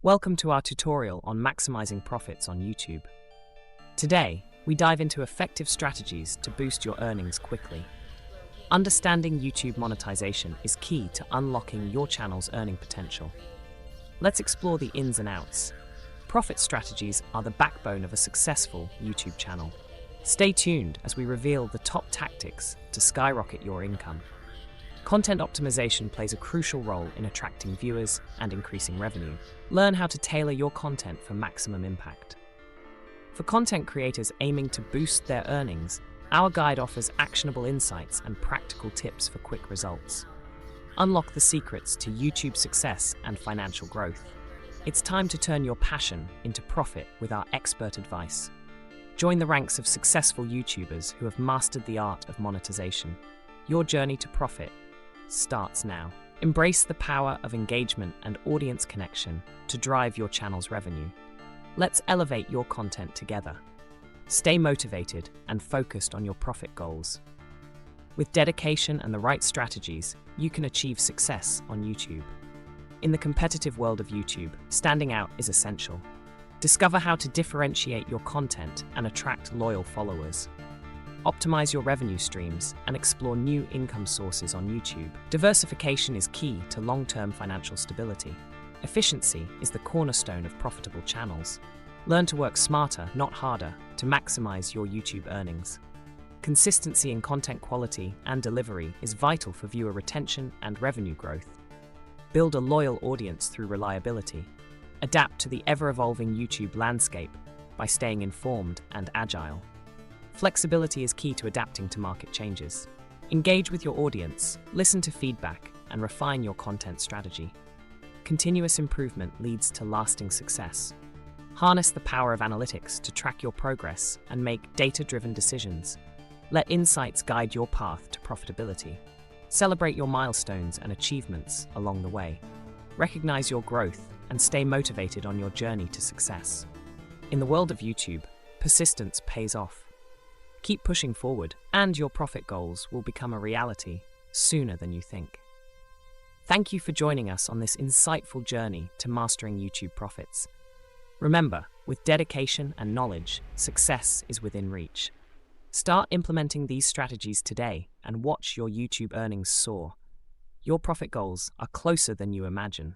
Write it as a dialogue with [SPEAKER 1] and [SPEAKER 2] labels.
[SPEAKER 1] Welcome to our tutorial on maximizing profits on YouTube. Today, we dive into effective strategies to boost your earnings quickly. Understanding YouTube monetization is key to unlocking your channel's earning potential. Let's explore the ins and outs. Profit strategies are the backbone of a successful YouTube channel. Stay tuned as we reveal the top tactics to skyrocket your income. Content optimization plays a crucial role in attracting viewers and increasing revenue. Learn how to tailor your content for maximum impact. For content creators aiming to boost their earnings, our guide offers actionable insights and practical tips for quick results. Unlock the secrets to YouTube success and financial growth. It's time to turn your passion into profit with our expert advice. Join the ranks of successful YouTubers who have mastered the art of monetization. Your journey to profit starts now. Embrace the power of engagement and audience connection to drive your channel's revenue. Let's elevate your content together. Stay motivated and focused on your profit goals. With dedication and the right strategies, you can achieve success on YouTube. In the competitive world of YouTube, standing out is essential. Discover how to differentiate your content and attract loyal followers. Optimize your revenue streams and explore new income sources on YouTube. Diversification is key to long-term financial stability. Efficiency is the cornerstone of profitable channels. Learn to work smarter, not harder, to maximize your YouTube earnings. Consistency in content quality and delivery is vital for viewer retention and revenue growth. Build a loyal audience through reliability. Adapt to the ever-evolving YouTube landscape by staying informed and agile. Flexibility is key to adapting to market changes. Engage with your audience, listen to feedback, and refine your content strategy. Continuous improvement leads to lasting success. Harness the power of analytics to track your progress and make data-driven decisions. Let insights guide your path to profitability. Celebrate your milestones and achievements along the way. Recognize your growth and stay motivated on your journey to success. In the world of YouTube, persistence pays off. Keep pushing forward, and your profit goals will become a reality sooner than you think. Thank you for joining us on this insightful journey to mastering YouTube profits. Remember, with dedication and knowledge, success is within reach. Start implementing these strategies today and watch your YouTube earnings soar. Your profit goals are closer than you imagine.